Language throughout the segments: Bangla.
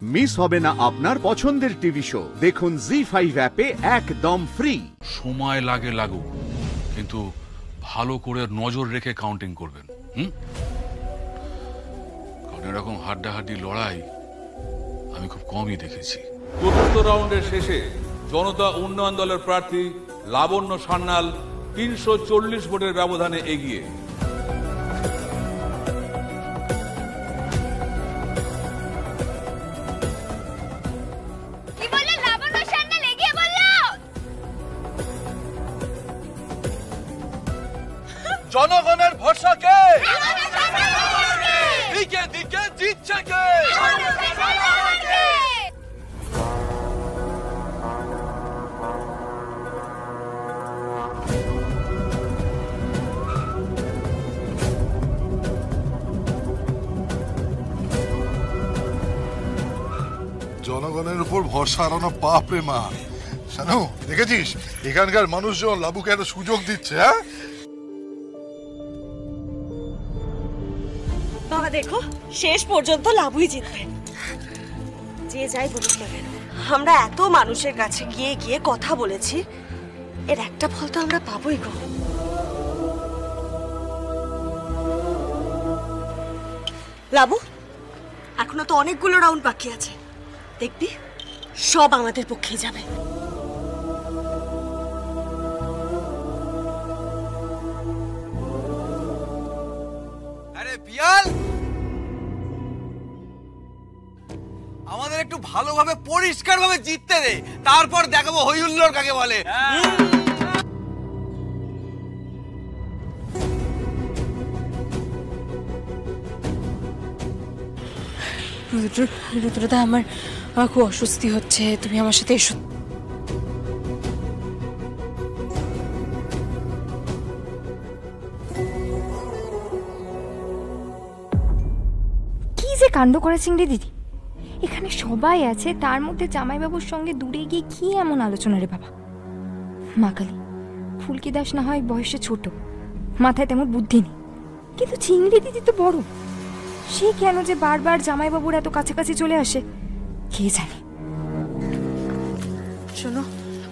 মিস হবে না আপনার পছন্দের টিভি শো। দেখুন জি5 অ্যাপে একদম ফ্রি। সময় লাগে লাগুক, কিন্তু ভালো করে নজর রেখে কাউন্টিং করবেন। কারণ এরকম হাড্ডাহাড্ডি লড়াই আমি খুব কমই দেখেছি। চতুর্থ রাউন্ডের শেষে জনতা উন্নয়ন দলের প্রার্থী লাবণ্য সান্যাল ৩৪০ ভোটের ব্যবধানে এগিয়ে। জনগণের ভরসাকে দিকে দিকে জিতছে কে? জনগণের উপর ভরসা হারানো পাপ রে মা। শানু, দেখেছিস এখানকার মানুষজন লাবুকে একটা সুযোগ দিচ্ছে। হ্যাঁ বাবা, দেখো শেষ পর্যন্ত লাবুই জিতবে, যে যাই বলুক না কেন। আমরা এত মানুষের কাছে গিয়ে গিয়ে কথা বলেছি, এর একটা ফল তো আমরা পাবোই গো। লাবু, এখনো তো অনেকগুলো রাউন্ড বাকি আছে, দেখবি সব আমাদের পক্ষে যাবে। আরে পিয়াল, আমাদের একটু ভালোভাবে পরিষ্কার ভাবে জিততে দে, তারপর দেখাবো হই হুল্লোড় কাকে বলে। রুদ্রদা, আমার খুব অস্বস্তি হচ্ছে, তুমি আমার সাথে এসো। কি যে কাণ্ড করেছেন রে দিদি, এখানে সবাই আছে, তার মধ্যে জামাইবাবুর সঙ্গে দূরে গিয়ে কি এমন আলোচনা রে বাবা। মা কালী, ফুলকি দাস না হয় বয়সে ছোট, মাথায় তেমন বুদ্ধি নেই, কিন্তু চিংড়ি দিদি তো বড়, সে কেন যে বারবার জামাইবাবুর এত কাছাকাছি চলে আসে কে জানে। শোনো,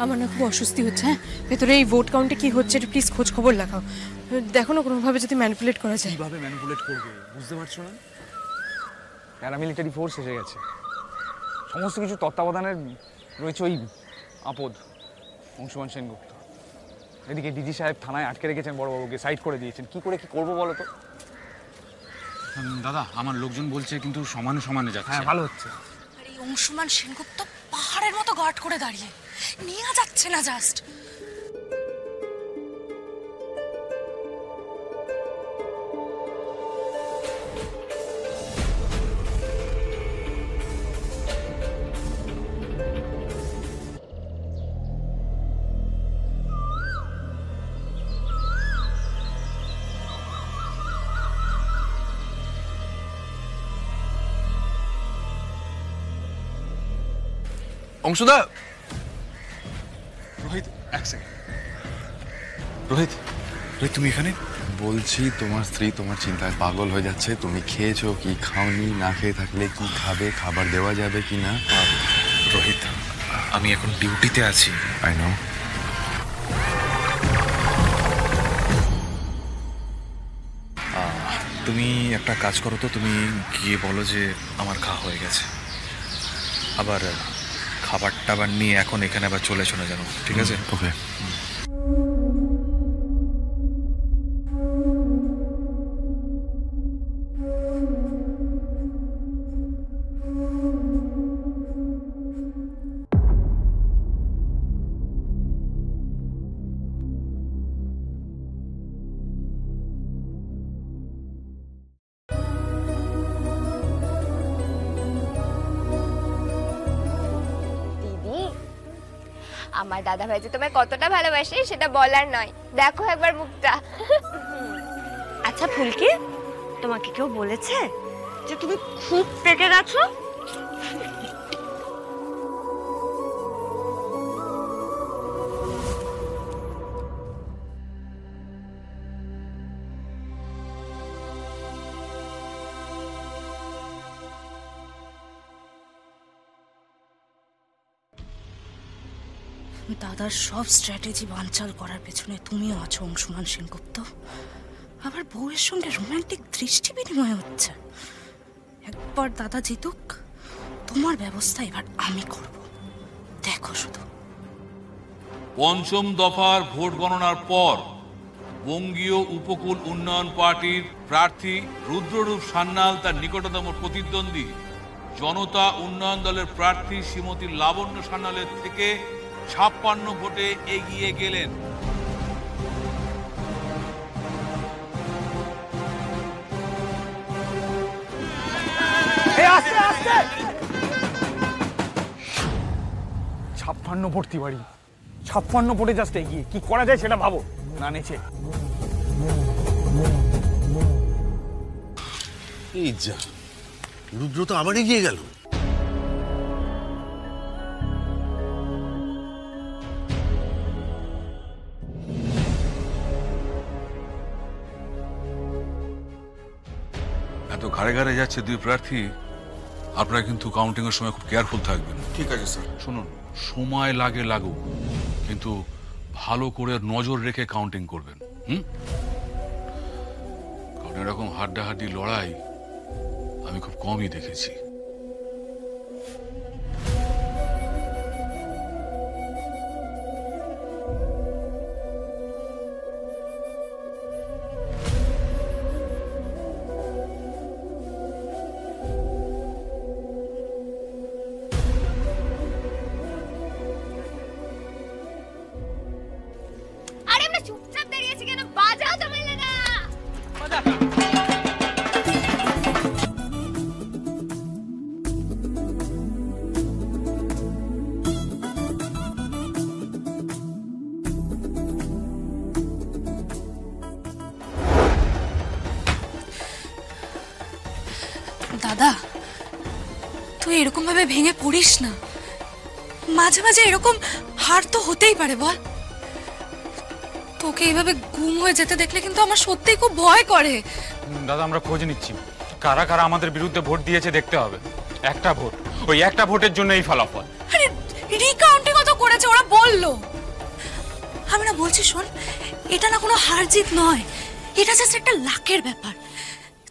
আমার না খুব অস্বস্তি হচ্ছে। হ্যাঁ, ভেতরে এই ভোট কাউন্টে কি হচ্ছে এটা প্লিজ খোঁজ খবর লাগাও, দেখো না কোনোভাবে যদি ম্যানিপুলেট করা যায়। কিভাবে ম্যানিপুলেট করবে বুঝতে পারছো না? প্যারামিলিটারি ফোর্স এসে গেছে, সমস্ত কিছু তত্ত্বাবধানের রয়েছে ওই আপদ অংশুমান সেনগুপ্ত। এদিকে ডিজি সাহেব থানায় আটকে রেখেছেন বড়বাবুকে, সাইড করে দিয়েছেন। কি করে কি করবো বলো তো? দাদা, আমার লোকজন বলছে কিন্তু সমানে সমানে যাচ্ছে। হ্যাঁ, ভালো হচ্ছে। আর এই অংশুমান সেনগুপ্ত পাহাড়ের মতো গার্ড করে দাঁড়িয়ে, নিয়ে যাচ্ছে না জাস্ট। অংশুদা, রোহিত এক সেকেন্ড। রোহিত, তুমি এখানে? বলছি তোমার স্ত্রী তোমার চিন্তায় পাগল হয়ে যাচ্ছে। তুমি খেয়েছো কি খাওনি, না খেয়ে থাকলে কি খাবে, খাবার দেওয়া যাবে কি না? রোহিত, আমি এখন ডিউটিতে আছি। I know. তুমি একটা কাজ করো তো, তুমি গিয়ে বলো যে আমার খাওয়া হয়ে গেছে, আবার খাবার টাবার নিয়ে এখন এখানে আবার চলে শোনা যেন, ঠিক আছে? ওকে। আমার দাদা ভাই যে তোমায় কতটা ভালোবাসে সেটা বলার নয়, দেখো একবার মুখটা। আচ্ছা ফুলকি, তোমাকে কেউ বলেছে যে তুমি খুব পেকে গেছো? দাদার সব স্ট্র্যাটেজি বানচাল করার পেছনে তুমিও আছো অংশুমান সেনগুপ্ত। আবার বউয়ের সঙ্গে রোমান্টিক দৃষ্টি বিনিময় হচ্ছে। একবার দাদা জিতুক, তোমার ব্যবস্থা এবার আমি করব, দেখো শুধু। পঞ্চম দফার ভোট গণনার পর বঙ্গীয় উপকূল উন্নয়ন পার্টির প্রার্থী রুদ্ররূপ সান্যাল তার নিকটতম প্রতিদ্বন্দ্বী জনতা উন্নয়ন দলের প্রার্থী শ্রীমতী লাবণ্য সান্যালের থেকে 56 ভোটে এগিয়ে গেলেন। আস্তে আস্তে 56 ভোট তিওয়ারি, 56 ভোটে জাস্ট এগিয়ে। কি করা যায় সেটা ভাবো না। নেছে এই যা, রুদ্র তো আবার এগিয়ে গেল। এত ঘাড়ে ঘাড়ে যাচ্ছে দুই প্রার্থী, আপনারা কিন্তু কাউন্টিং এর সময় খুব কেয়ারফুল থাকবেন। ঠিক আছে স্যার। শুনুন, সময় লাগে লাগুক, কিন্তু ভালো করে নজর রেখে কাউন্টিং করবেন। কারণ এরকম হাড্ডাহাড্ডি লড়াই আমি খুব কমই দেখেছি। আরে আমরা চুপচাপ দাঁড়িয়ে আছি কেন? বাজাও ঝামেলাটা। দাদা, তুই এরকম ভাবে ভেঙে পড়িস না। মাঝে মাঝে এরকম হার তো হতেই পারে, বল। তোকে এইভাবে গুম হয়ে যেতে দেখলে কিন্তু আমার সত্যিই খুব ভয় করে। দাদা, আমরা খোঁজ নিচ্ছি কারা কারা আমাদের বিরুদ্ধে ভোট দিয়েছে, দেখতে হবে। একটা ভোট, ওই একটা ভোটের জন্য এই ফলাফল। আরে রিকাউন্টিং তো করেছে, ওরা বললো। আমি না বলছি, শোন, এটা না কোনো হার জিত নয়, এটা জাস্ট একটা লাকের ব্যাপার।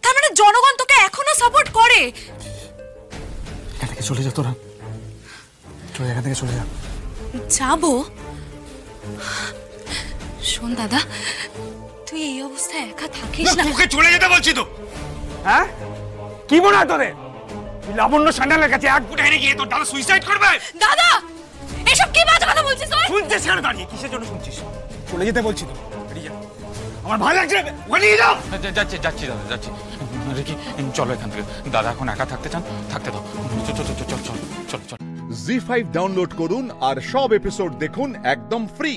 তার মানে জনগণ তোকে এখনো সাপোর্ট করে। এখান থেকে চলে যা, তোরা চলে এখান থেকে চলে যা। যাবো? শোন দাদা, তুই এই অবস্থায় একা থাকিস না। তোকে চলে যেতে বলছি তো। হ্যাঁ, কি মনে হয় তোদের? লাবণ্য সান্যালের কাছে এক ফুট হেরে গিয়ে তোর দাদা সুইসাইড করবে? দাদা, এসব কি বাজে কথা বলছিস তুই? শুনছিস কেন দাঁড়িয়ে? কিসের জন্য শুনছিস? চলে যেতে বলছি তো। আমার ভালো লাগছে, ওখানে নিয়ে যাও। যাচ্ছি যাচ্ছি দাদা, যাচ্ছি। রিকি, চলো এখান থেকে। দাদা এখন একা থাকতে চান, থাকতে দাও। চল চল চল চল চল চল। জি5 ডাউনলোড করুন আর সব এপিসোড দেখুন একদম ফ্রি।